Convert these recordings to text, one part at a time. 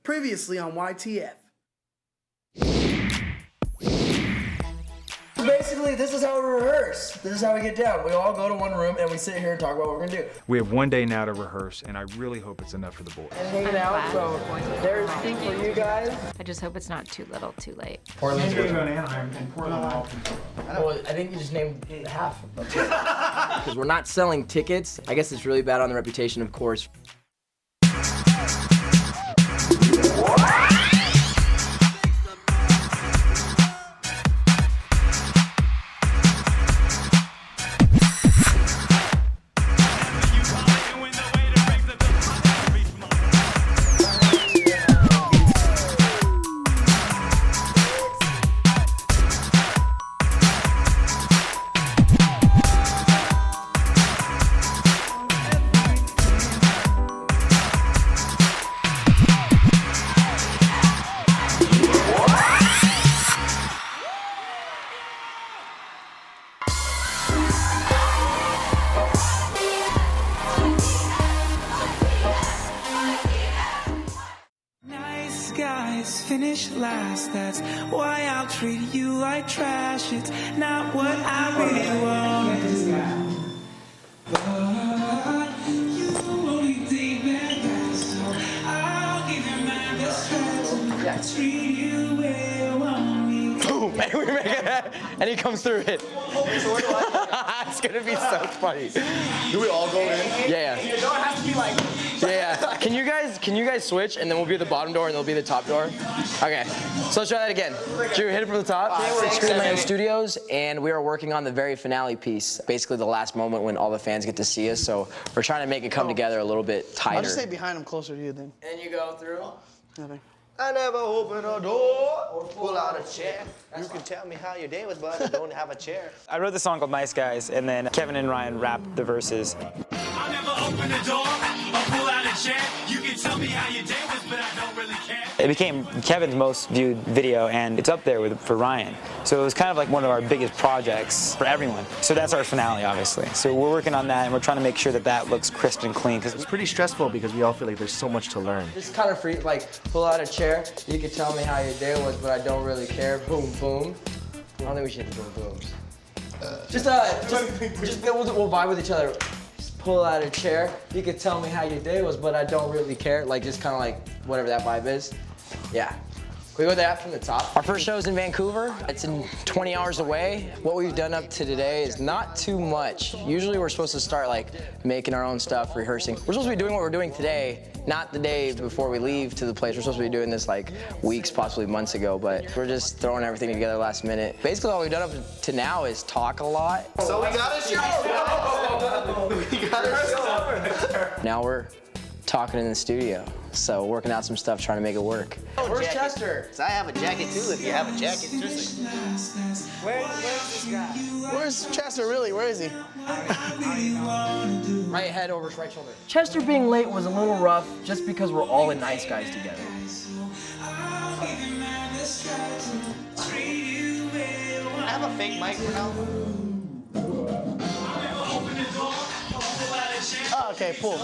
Previously on YTF. Basically, this is how we rehearse. This is how we get down. We all go to one room and we sit here and talk about what we're gonna do. We have one day now to rehearse, and I really hope it's enough for the boys. And hanging out, so there's food for you guys. I just hope it's not too little, too late. Portland's good. Anaheim and Portland. Well, I think you just named half. Because we're not selling tickets. I guess it's really bad on the reputation, of course. Finish last, that's why I'll treat you like trash. It's not what I really wanted. But you only think that, so I'll give you my best try to treat you where you want me. Boom, and we make it, and he comes through it. It's gonna be so funny. Do we all go in? Yeah. You don't have to be like. Yeah. Can you guys switch, and then we'll be at the bottom door, and they'll be the top door? Okay. So let's try that again. Drew, hit it from the top. We're at Screenland Studios, and we are working on the very finale piece. Basically, the last moment when all the fans get to see us. So we're trying to make it come together a little bit tighter. I'll just stay behind him, closer to you then. And you go through. Nothing. I never open a door or pull out a chair. You can tell me how your day was, but I don't have a chair. I wrote this song called Nice Guys, and then Kevin and Ryan rapped the verses. I never open the door or pull out a chair. You can tell me how your day was, but I don't really care. It became Kevin's most viewed video, and it's up there for Ryan. So it was kind of like one of our biggest projects for everyone. So that's our finale, obviously. So we're working on that, and we're trying to make sure that that looks crisp and clean. It's pretty stressful because we all feel like there's so much to learn. Just kind of free, like pull out a chair. You can tell me how your day was, but I don't really care. Boom, boom. I don't think we should hit the boom booms. Just we'll vibe with each other. Just pull out a chair. You can tell me how your day was, but I don't really care. Like just kind of like whatever that vibe is. Yeah. Can we go that from the top? Our first show is in Vancouver. It's in 20 hours away. What we've done up to today is not too much. Usually we're supposed to start like making our own stuff, rehearsing. We're supposed to be doing what we're doing today, not the day before we leave to the place. We're supposed to be doing this like weeks, possibly months ago, but we're just throwing everything together last minute. Basically all we've done up to now is talk a lot. So we got a show! We got a show! Now we're talking in the studio. So working out some stuff, trying to make it work. Where's Chester? So I have a jacket too, if you have a jacket. Seriously. Where's this guy? Where's Chester really? Where is he? Right head over his right shoulder. Chester being late was a little rough just because we're all in Nice Guys together. I have a fake mic for now. Oh, okay, pull.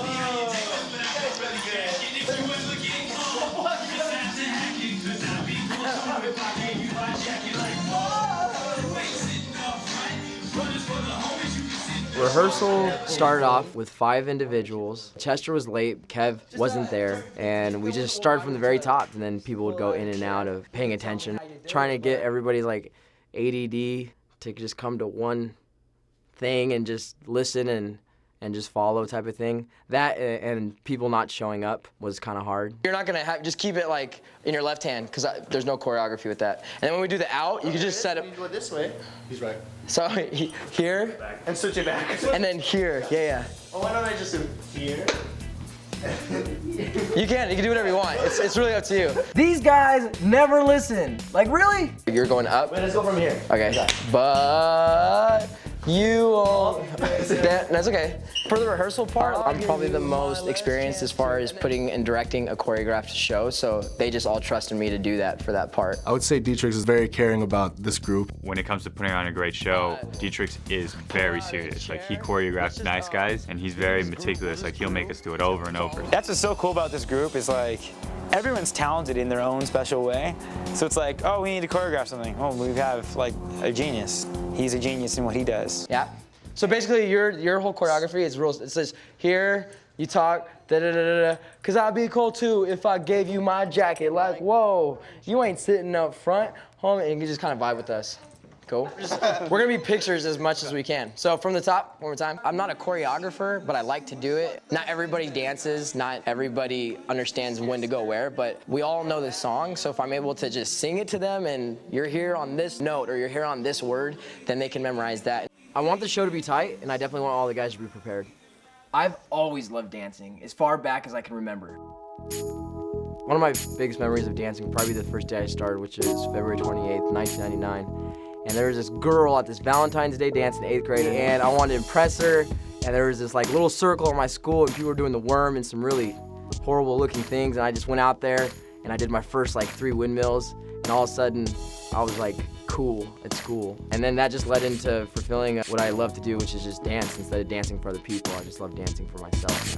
Rehearsal started off with 5 individuals. Chester was late, Kev wasn't there, and we just started from the very top, and then people would go in and out of paying attention, trying to get everybody's like ADD to just come to one thing and just listen and just follow type of thing. That and people not showing up was kind of hard. You're not gonna just keep it like in your left hand because there's no choreography with that. And then when we do the out, you can just set up. You go this way. He's right. So here. And switch it back. And then here, yeah. Oh, why don't I just do here? You can do whatever you want. It's really up to you. These guys never listen. Like really? You're going up. Wait, let's go from here. Okay. But That's okay. For the rehearsal part, I'm probably the most experienced as far as putting and directing a choreographed show, so they just all trusted me to do that for that part. I would say D-Trix is very caring about this group. When it comes to putting on a great show, D-Trix is very serious. Like, he choreographs Nice Guys, and he's very meticulous. Like, he'll make us do it over and over. That's what's so cool about this group is like, everyone's talented in their own special way. So it's like, oh, we need to choreograph something. Oh, we have like a genius. He's a genius in what he does. Yeah. So basically, your whole choreography is rules. It says here you talk da da da da da. Cause I'd be cool too if I gave you my jacket. Like, whoa, you ain't sitting up front, homie, and you can just kind of vibe with us. Cool. We're gonna be pictures as much as we can. So from the top, one more time. I'm not a choreographer, but I like to do it. Not everybody dances, not everybody understands when to go where, but we all know the song, so if I'm able to just sing it to them and you're here on this note or you're here on this word, then they can memorize that. I want the show to be tight, and I definitely want all the guys to be prepared. I've always loved dancing, as far back as I can remember. One of my biggest memories of dancing would probably be the first day I started, which is February 28th, 1999. And there was this girl at this Valentine's Day dance in 8th grade, and I wanted to impress her. And there was this like little circle in my school, and people were doing the worm and some really horrible looking things. And I just went out there, and I did my first like 3 windmills. And all of a sudden, I was like cool at school. And then that just led into fulfilling what I love to do, which is just dance instead of dancing for other people. I just love dancing for myself.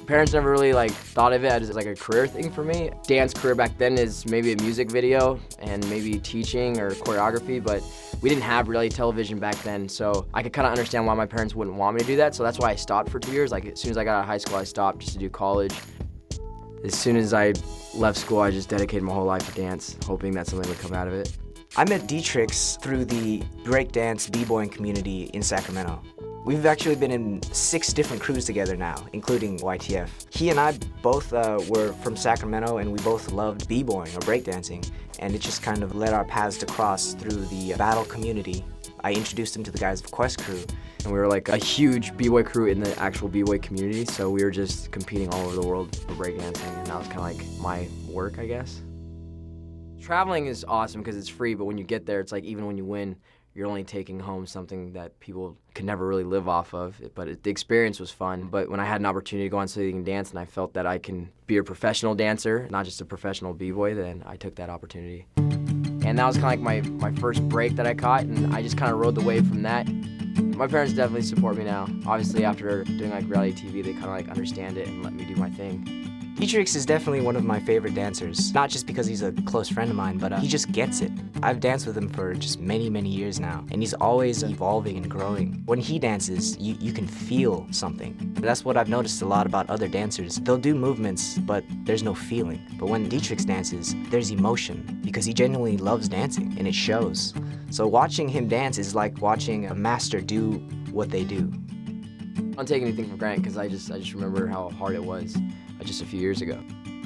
Parents never really like thought of it as like a career thing for me. Dance career back then is maybe a music video and maybe teaching or choreography, but we didn't have reality television back then, so I could kind of understand why my parents wouldn't want me to do that, so that's why I stopped for 2 years. Like as soon as I got out of high school, I stopped just to do college. As soon as I left school, I just dedicated my whole life to dance, hoping that something would come out of it. I met D-Trix through the breakdance b-boying community in Sacramento. We've actually been in 6 different crews together now, including YTF. He and I both were from Sacramento, and we both loved b-boying or breakdancing, and it just kind of led our paths to cross through the battle community. I introduced him to the guys of Quest Crew. And we were like a huge b-boy crew in the actual b-boy community, so we were just competing all over the world for breakdancing, and that was kind of like my work, I guess. Traveling is awesome because it's free, but when you get there, it's like even when you win, you're only taking home something that people can never really live off of. But the experience was fun. But when I had an opportunity to go on So You Can Dance and I felt that I can be a professional dancer, not just a professional b-boy, then I took that opportunity. And that was kind of like my first break that I caught, and I just kind of rode the wave from that. My parents definitely support me now. Obviously, after doing like reality TV, they kind of like understand it and let me do my thing. D-Trix is definitely one of my favorite dancers, not just because he's a close friend of mine, but he just gets it. I've danced with him for just many, many years now, and he's always evolving and growing. When he dances, you can feel something. That's what I've noticed a lot about other dancers. They'll do movements, but there's no feeling. But when D-Trix dances, there's emotion, because he genuinely loves dancing, and it shows. So watching him dance is like watching a master do what they do. I don't take anything for granted, because I just remember how hard it was just a few years ago.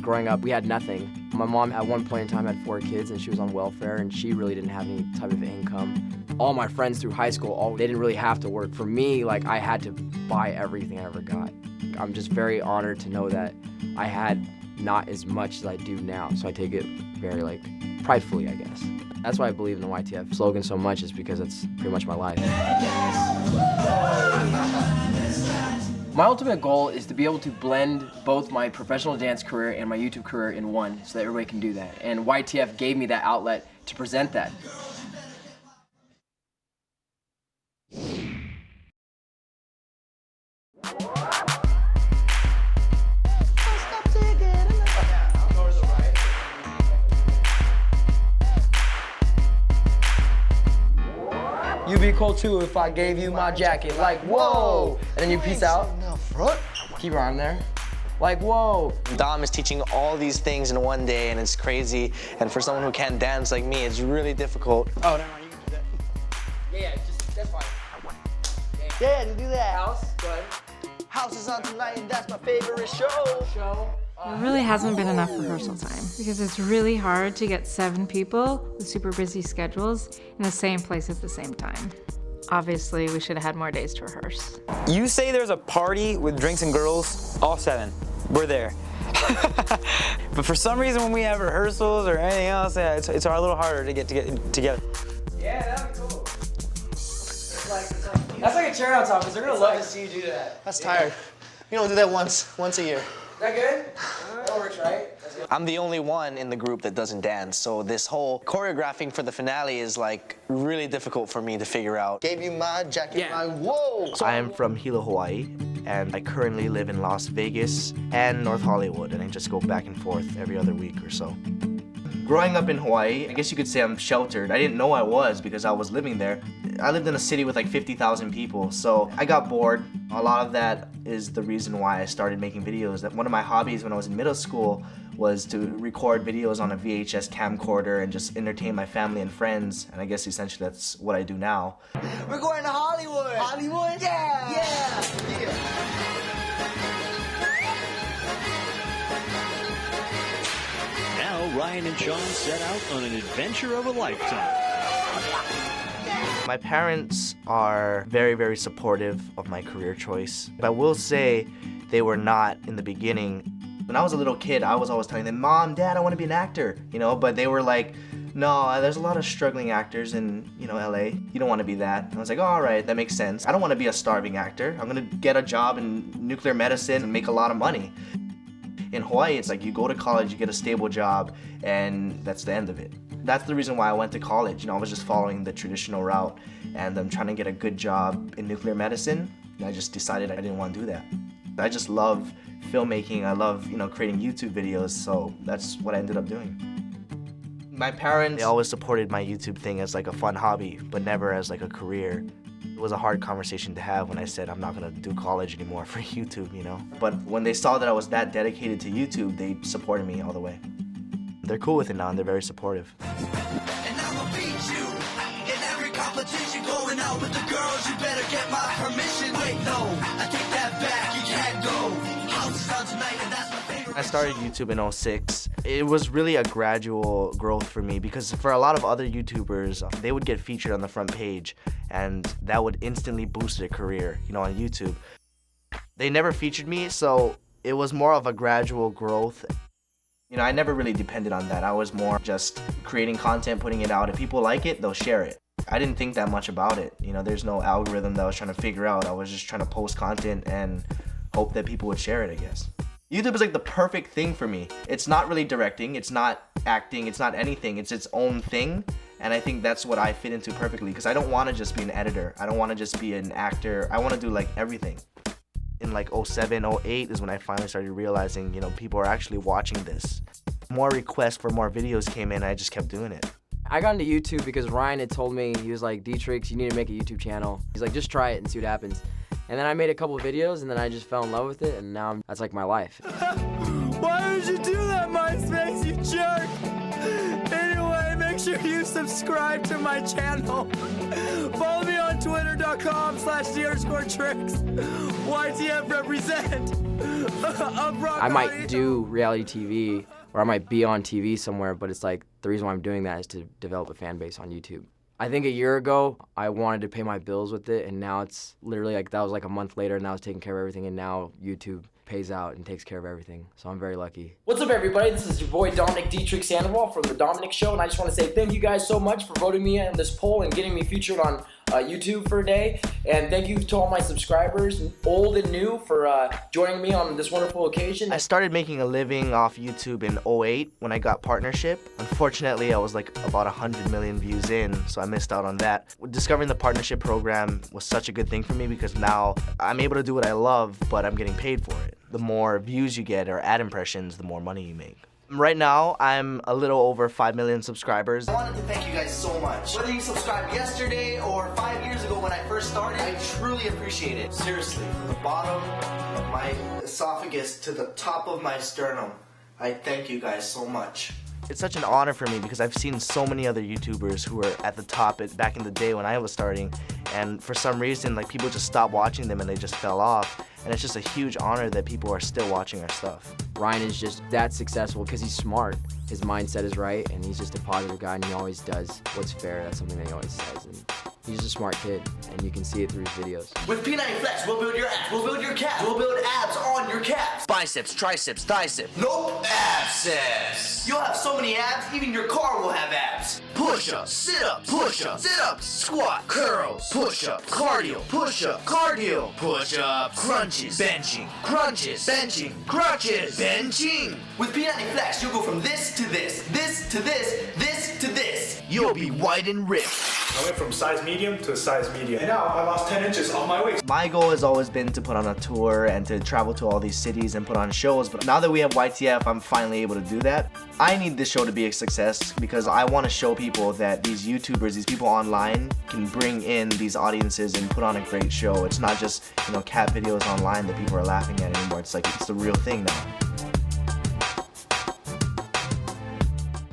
Growing up, we had nothing. My mom at one point in time had 4 kids, and she was on welfare, and she really didn't have any type of income. All my friends through high school, they didn't really have to work. For me, like, I had to buy everything I ever got. I'm just very honored to know that I had not as much as I do now, so I take it very, like, pridefully, I guess. That's why I believe in the YTF slogan so much, is because it's pretty much my life. My ultimate goal is to be able to blend both my professional dance career and my YouTube career in one, so that everybody can do that. And YTF gave me that outlet to present that. You'd be cool too if I gave you my jacket. Like, whoa! And then you peace out. Keep your arm there. Like, whoa. Dom is teaching all these things in one day, and it's crazy. And for someone who can't dance like me, it's really difficult. Oh, never mind, you can do that. Yeah, that's fine. Yeah, to do that. House, go ahead. House is on tonight, and that's my favorite show. There really hasn't been enough rehearsal time because it's really hard to get 7 people with super busy schedules in the same place at the same time. Obviously, we should have had more days to rehearse. You say there's a party with drinks and girls, all 7. We're there. But for some reason, when we have rehearsals or anything else, yeah, it's a little harder to get together. Yeah, that'd be cool. That's like a cherry on top, because they're gonna love to see you do that. That's tired. You don't do that once a year. Is that good? That works, right? I'm the only one in the group that doesn't dance, so this whole choreographing for the finale is like really difficult for me to figure out. Gave you my jacket, my whoa! I am from Hilo, Hawaii, and I currently live in Las Vegas and North Hollywood, and I just go back and forth every other week or so. Growing up in Hawaii, I guess you could say I'm sheltered. I didn't know I was because I was living there. I lived in a city with like 50,000 people, so I got bored. A lot of that is the reason why I started making videos. That one of my hobbies when I was in middle school was to record videos on a VHS camcorder and just entertain my family and friends, and I guess essentially that's what I do now. We're going to Hollywood! Hollywood? Yeah! Yeah! Now Ryan and Sean set out on an adventure of a lifetime. My parents are very, very supportive of my career choice. I will say they were not in the beginning. When I was a little kid, I was always telling them, Mom, Dad, I want to be an actor, you know, but they were like, no, there's a lot of struggling actors in, you know, LA. You don't want to be that. And I was like, oh, all right, that makes sense. I don't want to be a starving actor. I'm going to get a job in nuclear medicine and make a lot of money. In Hawaii, it's like you go to college, you get a stable job, and that's the end of it. That's the reason why I went to college. You know, I was just following the traditional route, and I'm trying to get a good job in nuclear medicine, and I just decided I didn't want to do that. I just love filmmaking. I love, you know, creating YouTube videos, so that's what I ended up doing. My parents, they always supported my YouTube thing as like a fun hobby, but never as like a career. It was a hard conversation to have when I said I'm not gonna do college anymore for YouTube, you know? But when they saw that I was that dedicated to YouTube, they supported me all the way. They're cool with it now and they're very supportive. And I'ma beat you in every competition going out with the girls. You better get my permission. Wait, no, I take that back. You can't go. House is on tonight, and that's my favorite. I started YouTube in 2006. It was really a gradual growth for me because for a lot of other YouTubers, they would get featured on the front page and that would instantly boost their career, you know, on YouTube. They never featured me, so it was more of a gradual growth. You know, I never really depended on that. I was more just creating content, putting it out. If people like it, they'll share it. I didn't think that much about it. You know, there's no algorithm that I was trying to figure out. I was just trying to post content and hope that people would share it, I guess. YouTube is like the perfect thing for me. It's not really directing, it's not acting, it's not anything. It's its own thing. And I think that's what I fit into perfectly because I don't want to just be an editor. I don't want to just be an actor. I want to do like everything. In like 07, 08 is when I finally started realizing, you know, people are actually watching this. More requests for more videos came in, I just kept doing it. I got into YouTube because Ryan had told me, he was like, D-Trix, you need to make a YouTube channel. He's like, just try it and see what happens. And then I made a couple of videos and then I just fell in love with it and now that's like my life. Why would you do that, MySpace, you jerk? Anyway, make sure you subscribe to my channel. Follow me on twitter.com/D_Trix. YTF represent. I might do reality TV or I might be on TV somewhere, but it's like the reason why I'm doing that is to develop a fan base on YouTube. I think a year ago, I wanted to pay my bills with it, and now it's literally like, that was like a month later, and I was taking care of everything, and now YouTube pays out and takes care of everything, so I'm very lucky. What's up, everybody? This is your boy, Dominic D-Trix Sandoval from The Dominic Show, and I just want to say thank you guys so much for voting me in this poll and getting me featured on YouTube for a day, and thank you to all my subscribers, old and new, for joining me on this wonderful occasion. I started making a living off YouTube in 2008 when I got partnership. Unfortunately, I was like about 100 million views in, so I missed out on that. Discovering the partnership program was such a good thing for me because now I'm able to do what I love, but I'm getting paid for it. The more views you get or ad impressions, the more money you make. Right now, I'm a little over 5 million subscribers. I wanted to thank you guys so much. Whether you subscribed yesterday or 5 years ago when I first started, I truly appreciate it. Seriously, from the bottom of my esophagus to the top of my sternum, I thank you guys so much. It's such an honor for me because I've seen so many other YouTubers who were at the top back in the day when I was starting, and for some reason, like, people just stopped watching them and they just fell off. And it's just a huge honor that people are still watching our stuff. Ryan is just that successful because he's smart. His mindset is right, and he's just a positive guy, and he always does what's fair. That's something that he always says. And he's just a smart kid, and you can see it through his videos. With P90 Flex, we'll build your abs, we'll build your calves, we'll build abs on your calves. biceps, triceps, triceps. Nope, abscess. You'll have so many abs, even your car will have abs. Push-ups, sit-ups, push-ups, sit-ups, squat, curls, push-ups, cardio, push-ups, cardio, push-ups, crunches, benching, crunches, benching, crunches, benching. With P90 Flex, you'll go from this to this, this to this, this to this. You'll be wide and ripped. I went from size medium to size medium. And now I lost 10 inches off my waist. My goal has always been to put on a tour and to travel to all these cities and put on shows, but now that we have YTF, I'm finally able to do that. I need this show to be a success because I want to show people that these YouTubers, these people online can bring in these audiences and put on a great show. It's not just, you know, cat videos online that people are laughing at anymore. It's like, it's the real thing now.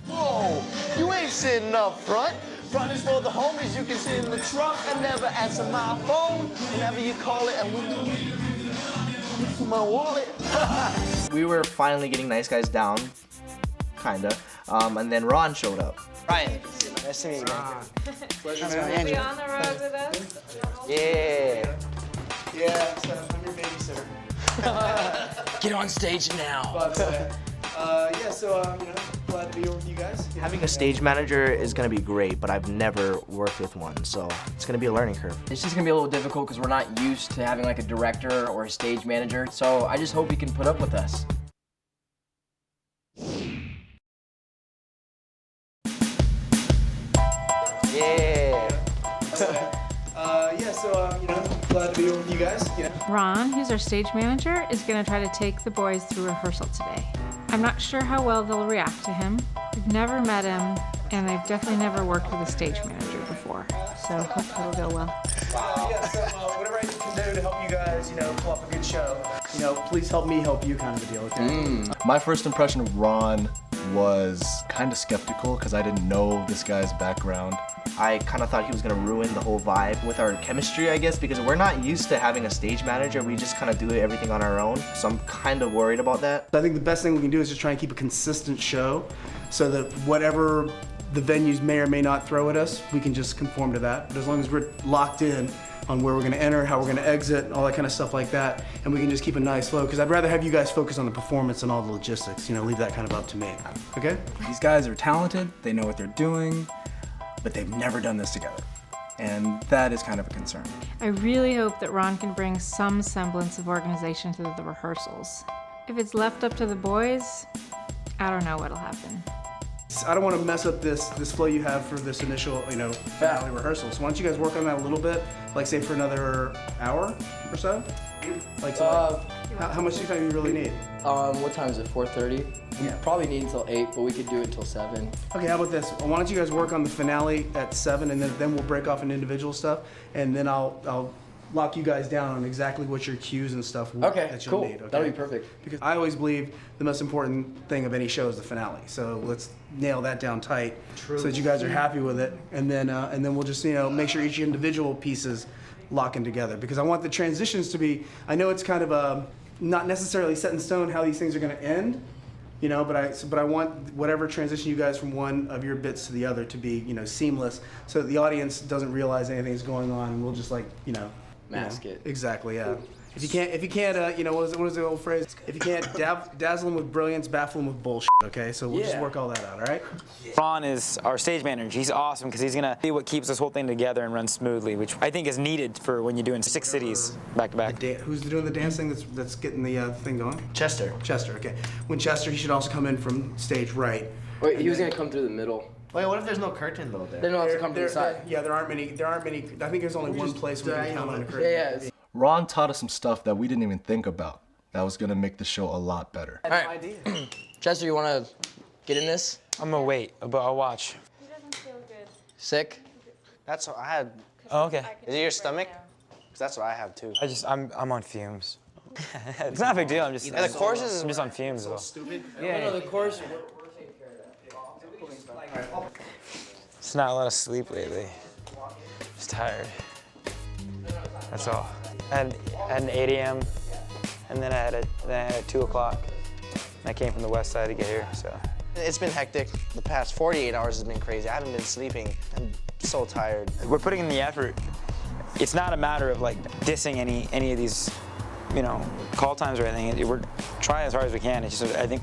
Whoa, you ain't sitting up front. Front is for the homies. You can sit in the trunk and never answer my phone. Whenever you call it, and my wallet. We were finally getting nice guys down, kinda, and then Ron showed up. Ryan, nice to meet you. Pleasure to meet you. On the road with us? Yeah. Yeah, so I'm your babysitter. Get on stage now. But, yeah, so, you know, glad to be here with you guys. Yeah. Having a stage manager is gonna be great, but I've never worked with one, so it's gonna be a learning curve. It's just gonna be a little difficult because we're not used to having like a director or a stage manager. So I just hope he can put up with us. Yeah. Yeah, so, you know, glad to be here with you guys. Yeah. Ron, who's our stage manager, is going to try to take the boys through rehearsal today. I'm not sure how well they'll react to him. We've never met him, and they've definitely never worked with a stage manager before. So hopefully it'll go well. Yeah, so whatever I can do to help you guys, you know, pull off a good show, you know, please help me help you kind of a deal, okay? My first impression of Ron was kind of skeptical because I didn't know this guy's background. I kind of thought he was gonna ruin the whole vibe with our chemistry, I guess, because we're not used to having a stage manager. We just kind of do everything on our own. So I'm kind of worried about that. I think the best thing we can do is just try and keep a consistent show so that whatever the venues may or may not throw at us, we can just conform to that. But as long as we're locked in on where we're gonna enter, how we're gonna exit, all that kind of stuff like that, and we can just keep a nice flow, because I'd rather have you guys focus on the performance and all the logistics, you know, leave that kind of up to me, okay? These guys are talented, they know what they're doing, but they've never done this together. And that is kind of a concern. I really hope that Ron can bring some semblance of organization to the rehearsals. If it's left up to the boys, I don't know what'll happen. I don't want to mess up this flow you have for this initial, you know, finale rehearsal. So why don't you guys work on that a little bit, like say for another hour or so? Like, how much do you think you really need? What time is it? 4:30? Yeah. Probably need until 8, but we could do it until 7. Okay, how about this? Why don't you guys work on the finale at 7, and then we'll break off in individual stuff, and then I'll lock you guys down on exactly what your cues and stuff that you'll need. Okay, that'll be perfect. Because I always believe the most important thing of any show is the finale. So let's nail that down tight, so that you guys are happy with it, and then we'll just, you know, make sure each individual pieces locking together, because I want the transitions to be, I know it's kind of not necessarily set in stone how these things are going to end, you know, but I want whatever transition you guys from one of your bits to the other to be, you know, seamless, so that the audience doesn't realize anything's going on, and we'll just, like, you know, mask it. Exactly, yeah. If you can't, you know, what is the old phrase? If you can't dazzle them with brilliance, baffle them with bullshit, okay? So we'll just work all that out, all right? Ron is our stage manager. He's awesome because he's gonna be what keeps this whole thing together and run smoothly, which I think is needed for when you're doing 6 cities back to back. Who's doing the dance thing that's getting the thing going? Chester. Chester, okay. When Chester, he should also come in from stage right. Wait, he was gonna come through the middle. Wait, what if there's no curtain though there? They don't have to come to the side. Yeah, there aren't many. I think there's only one place where you can count on a curtain. Yeah. Ron taught us some stuff that we didn't even think about that was gonna make the show a lot better. All right, Chester, you wanna get in this? I'm gonna wait, but I'll watch. He doesn't feel good. Sick? That's what I had. Oh, okay. Is it your stomach? Because that's what I have too. I'm on fumes. It's not a big deal. I'm just. The courses I'm just on fumes though. Stupid. Yeah. No, the course. It's not a lot of sleep lately. Just tired. That's all. I had an 8 a.m. and then I had a 2 o'clock. I came from the west side to get here, so. It's been hectic. The past 48 hours has been crazy. I haven't been sleeping. I'm so tired. We're putting in the effort. It's not a matter of like dissing any of these call times or anything. We're trying as hard as we can. It's just I think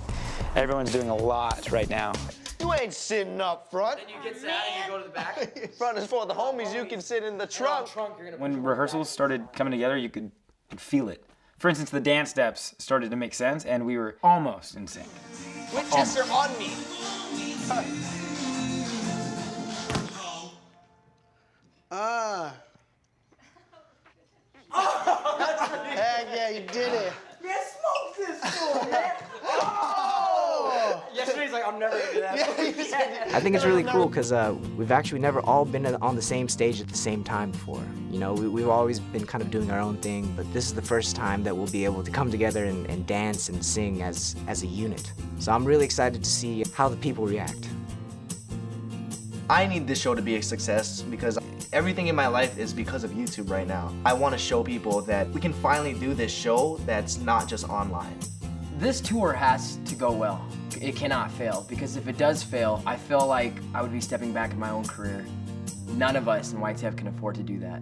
everyone's doing a lot right now. You ain't sitting up front. Then you get sad and you go to the back. Front is for the homies. You can sit in the trunk. When rehearsals started coming together, you could feel it. For instance, the dance steps started to make sense, and we were almost in sync. Winchester on me. Heck yeah, you did it. Man, smoke this for man. Yesterday's like, I'm never gonna do that. I think it's really cool because we've actually never all been on the same stage at the same time before. We've always been kind of doing our own thing, but this is the first time that we'll be able to come together and dance and sing as a unit. So I'm really excited to see how the people react. I need this show to be a success because everything in my life is because of YouTube right now. I want to show people that we can finally do this show that's not just online. This tour has to go well. It cannot fail, because if it does fail, I feel like I would be stepping back in my own career. None of us in YTF can afford to do that.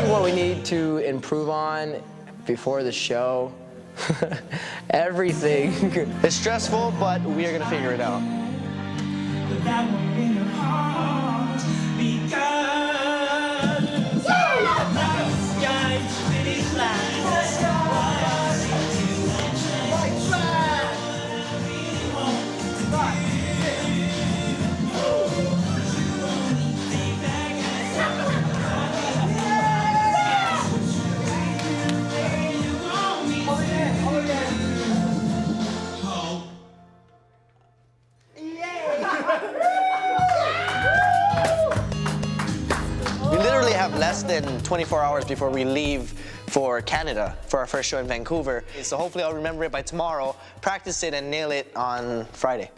What we need to improve on before the show, everything. It's stressful, but we are gonna figure it out. We literally have less than 24 hours before we leave for Canada for our first show in Vancouver. So hopefully I'll remember it by tomorrow, practice it, and nail it on Friday.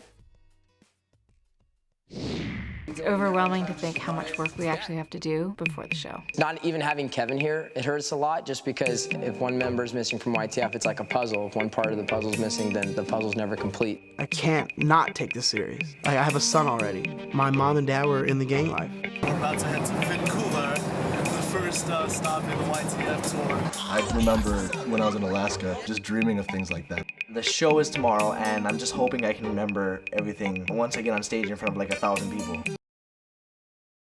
It's overwhelming to think how much work we actually have to do before the show. Not even having Kevin here, it hurts a lot, just because if one member is missing from YTF, it's like a puzzle. If one part of the puzzle is missing, then the puzzle's never complete. I can't not take this serious. I have a son already. My mom and dad were in the gang life. We're about to head to Vancouver, the first stop in the YTF tour. I remember when I was in Alaska, just dreaming of things like that. The show is tomorrow, and I'm just hoping I can remember everything once I get on stage in front of like 1,000 people.